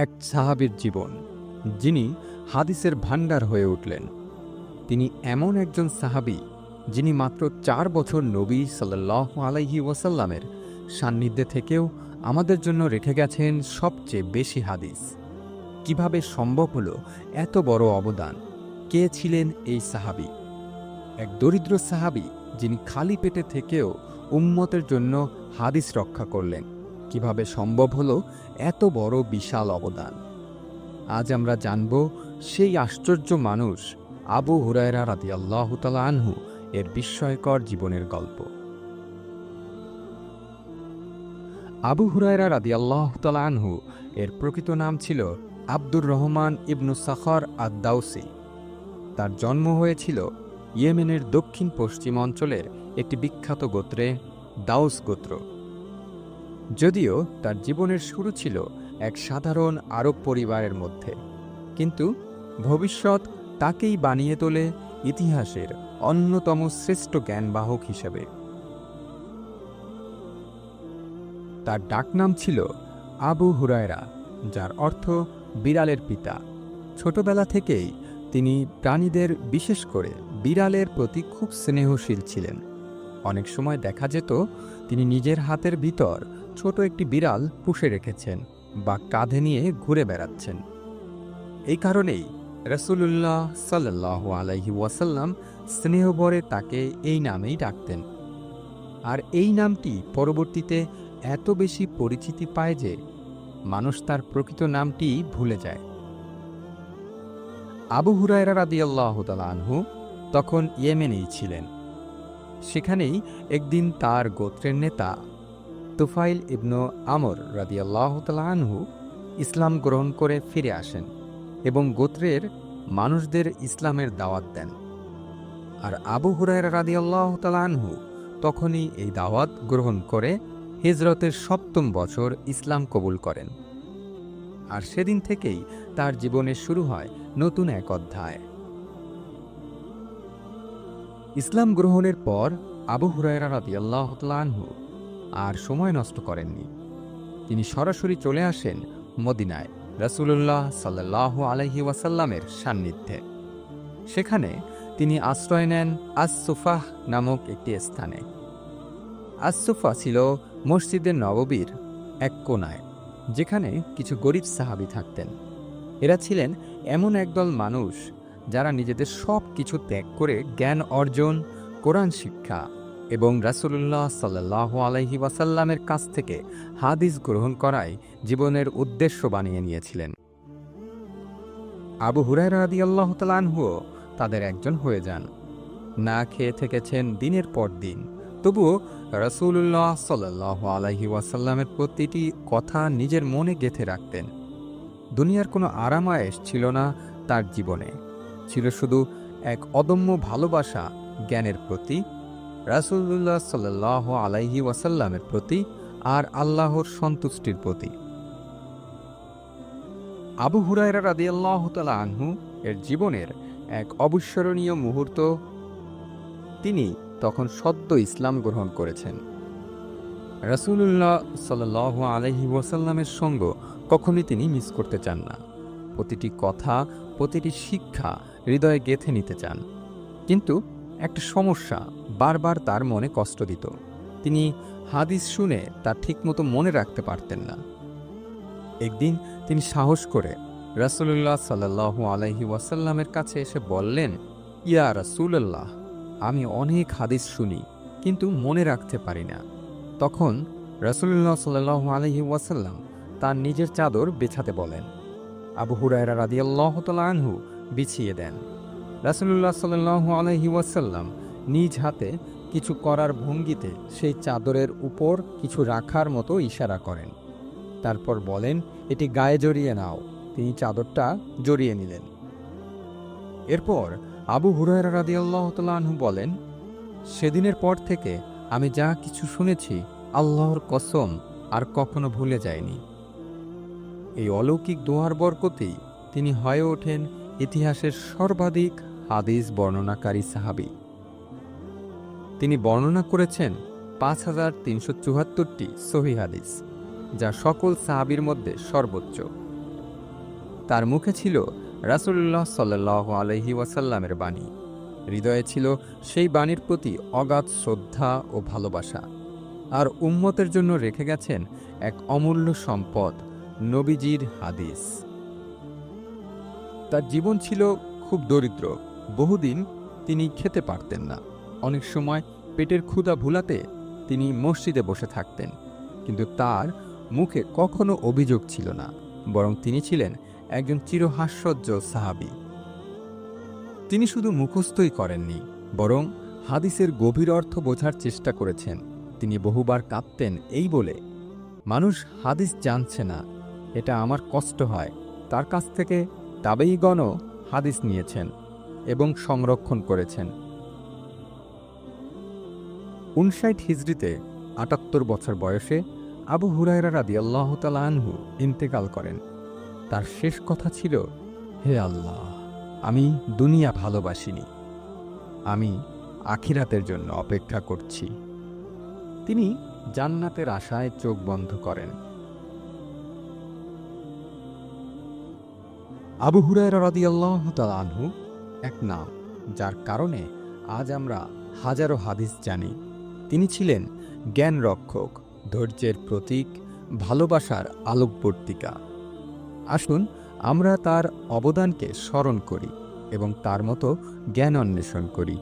এক সাহাবীর জীবন, যিনি হাদিসের ভাণ্ডার হয়ে উঠলেন। তিনি এমন একজন সাহাবী যিনি মাত্র ৪ বছর নবী সাল্লাল্লাহু আলাইহি ওয়াসাল্লামের সান্নিধ্যে থেকেও আমাদের জন্য রেখে গেছেন সবচেয়ে বেশি হাদিস। কিভাবে সম্ভব হলো এত বড় অবদান? কে ছিলেন এই সাহাবী? এক দরিদ্র সাহাবী যিনি খালি পেটে থেকেও উম্মতের জন্য হাদিস রক্ষা করলেন। কিভাবে সম্ভব হলো এত বড় বিশাল অবদান? আজ আমরা জানব সেই আশ্চর্য মানুষ আবু হুরায়রা রাদিয়াল্লাহু তাআলা আনহু এর বিস্ময়কর জীবনের গল্প। আবু হুরায়রা রাদিয়াল্লাহু তাআলা আনহু এর প্রকৃত নাম ছিল আব্দুর রহমান ইবনু সাখর আদ-দাউসি। তার জন্ম হয়েছিল ইয়েমেনের দক্ষিণ পশ্চিম অঞ্চলের একটি বিখ্যাত গোত্রে, দাউস গোত্র। যদিও তার জীবনের শুরু ছিল এক সাধারণ আরব পরিবারের মধ্যে, কিন্তু ভবিষ্যৎ তাকেই বানিয়ে তোলে ইতিহাসের অন্যতম শ্রেষ্ঠ জ্ঞানবাহক হিসেবে। তার ডাকনাম ছিল আবু হুরায়রা, যার অর্থ বিড়ালের পিতা। ছোটবেলা থেকেই তিনি প্রাণীদের, বিশেষ করে বিড়ালের প্রতি খুব স্নেহশীল ছিলেন। অনেক সময় দেখা যেত তিনি নিজের হাতের ভিতর ছোট একটি বিড়াল পুষে রেখেছেন বা কাঁধে নিয়ে ঘুরে বেড়াচ্ছেন। এই কারণেই রাসূলুল্লাহ সাল্লাল্লাহু আলাইহি ওয়াসাল্লাম স্নেহভরে তাকে এই নামেই ডাকতেন। আর এই নামটি পরবর্তীতে এত বেশি পরিচিতি পায় যে মানুষ তার প্রকৃত নামটি ভুলে যায়। আবু হুরায়রা রাদিয়াল্লাহু তাআলা আনহু তখন ইয়েমেনেই ছিলেন। সেখানেই একদিন তার গোত্রের নেতা তুফাইল ইবনু আমর রাদিয়াল্লাহু তাআলা আনহু ইসলাম গ্রহণ করে ফিরে আসেন এবং গোত্রের মানুষদের ইসলামের দাওয়াত দেন। আর আবু হুরায়রা রাদিয়াল্লাহু তাআলা আনহু তখনই এই দাওয়াত গ্রহণ করে হিজরতের ৭ম বছর ইসলাম কবুল করেন। আর সেদিন থেকেই তার জীবনে শুরু হয় নতুন এক অধ্যায়। ইসলাম গ্রহণের পর আবু হুরায়রা রাদিয়াল্লাহু তাআলা আনহু আর সময় নষ্ট করেননি। তিনি সরাসরি চলে আসেন মদিনায় রাসূলুল্লাহ সাল্লাল্লাহু আলাইহি ওয়াসাল্লামের সান্নিধ্যে। সেখানে তিনি আশ্রয় নেন আস-সুফাহ নামক একটি স্থানে। আস-সুফা ছিল মসজিদে নববীর এক কোণায়, যেখানে কিছু গরীব সাহাবী থাকতেন। এরা ছিলেন এমন একদল মানুষ যারা নিজেদের সব কিছু ত্যাগ করে জ্ঞান অর্জন, কোরআন শিক্ষা এবং রাসূলুল্লাহ সাল্লাল্লাহু আলাইহি ওয়াসাল্লামের কাছ থেকে হাদিস গ্রহণ করাই জীবনের উদ্দেশ্য বানিয়ে নিয়েছিলেন। আবু হুরায়রা রাদিয়াল্লাহু তাআলা আনহুও তাদের একজন হয়ে যান। না খেয়ে থেকেছেন দিনের পর দিন, তবুও রাসূলুল্লাহ সাল্লাল্লাহু আলাইহি ওয়াসাল্লামের প্রতিটি কথা নিজের মনে গেঁথে রাখতেন। দুনিয়ার কোনো আরাম-আয়েশ ছিল না তার জীবনে, ছিল শুধু এক অদম্য ভালোবাসা জ্ঞানের প্রতি, রাসূলুল্লাহ সাল্লাল্লাহু আলাইহি ওয়াসাল্লামের প্রতি আর আল্লাহর সন্তুষ্টির প্রতি। আবু হুরায়রা রাদিয়াল্লাহু তাআলা আনহু এর জীবনের এক অবিস্মরণীয় মুহূর্ত, তিনি তখন সদ্য ইসলাম গ্রহণ করেছেন। রাসূলুল্লাহ সাল্লাল্লাহু আলাইহি ওয়াসাল্লামের সঙ্গ কখনোই তিনি মিস করতে চান না। প্রতিটি কথা, প্রতিটি শিক্ষা হৃদয়ে গেঁথে নিতে চান। কিন্তু একটা সমস্যা বারবার তার মনে কষ্ট দিত। তিনি হাদিস শুনে তা ঠিকমতো মনে রাখতে পারতেন না। একদিন তিনি সাহস করে রাসূলুল্লাহ সাল্লাল্লাহু আলাইহি ওয়াসাল্লামের কাছে এসে বললেন, ইয়া রাসূলুল্লাহ, আমি অনেক হাদিস শুনি কিন্তু মনে রাখতে পারি না। তখন রাসূলুল্লাহ সাল্লাল্লাহু আলাইহি ওয়াসাল্লাম তার নিজের চাদর বিছাতে বলেন। আবু হুরায়রা রাদিয়াল্লাহু তাআলা আনহু বিছিয়ে দেন। রাসূলুল্লাহ সাল্লাল্লাহু আলাইহি ওয়াসাল্লাম নিজ হাতে কিছু করার ভঙ্গিতে সেই চাদরের উপর কিছু রাখার মতো ইশারা করেন। তারপর বলেন, এটি গায়ে জড়িয়ে নাও। তিনি চাদরটা জড়িয়ে নিলেন। এরপর আবু হুরায়রা রাদিয়াল্লাহু তাআলা আনহু বলেন, সেদিনের পর থেকে আমি যা কিছু শুনেছি, আল্লাহর কসম আর কখনো ভুলে যায়নি। এই অলৌকিক দোয়ার বরকতেই তিনি হয়ে ওঠেন ইতিহাসের সর্বাধিক হাদিস বর্ণনাকারী সাহাবী। তিনি বর্ণনা করেছেন ৫,৩৭৪টি সহিহ হাদিস, যা সকল সাহাবীর মধ্যে সর্বোচ্চ। তার মুখে ছিল রাসূলুল্লাহ সাল্লাল্লাহু আলাইহি ওয়াসাল্লামের বাণী, হৃদয়ে ছিল সেই বাণীর প্রতি অগাধ শ্রদ্ধা ও ভালোবাসা, আর উম্মতের জন্য রেখে গেছেন এক অমূল্য সম্পদ, নবীজির হাদিস। তার জীবন ছিল খুব দরিদ্র। বহুদিন তিনি খেতে পারতেন না। অনেক সময় পেটের ক্ষুধা ভুলাতে তিনি মসজিদে বসে থাকতেন, কিন্তু তার মুখে কখনো অভিযোগ ছিল না, বরং তিনি ছিলেন একজন চিরহাস্যোজ্জ্বল সাহাবী। তিনি শুধু মুখস্থই করেননি, বরং হাদিসের গভীর অর্থ বোঝার চেষ্টা করেছেন। তিনি বহুবার কাঁদতেন এই বলে, মানুষ হাদিস জানছে না, এটা আমার কষ্ট হয়। তার কাছ থেকে তাবেঈগণও হাদিস নিয়েছেন এবং সংরক্ষণ করেছেন। 59 হিজরিতে ৭৮ বছর বয়সে আবু হুরায়রা রাদিয়াল্লাহু তাআলা আনহু ইন্তেকাল করেন। তার শেষ কথা ছিল, হে আল্লাহ, আমি দুনিয়া ভালোবাসিনি, আমি আখিরাতের জন্য অপেক্ষা করছি। তিনি জান্নাতের আশায় চোখ বন্ধ করেন। আবু হুরায়রা রাদিয়াল্লাহু তাআলা আনহু এক নাম, যার কারণে আজ আমরা হাজারো হাদিস জানি। তিনি ছিলেন জ্ঞান রক্ষক, ধৈর্যের প্রতীক, ভালোবাসার আলোকবর্তিকা। আসুন আমরা তার অবদানকে স্মরণ করি এবং তার মতো জ্ঞান অন্বেষণ করি।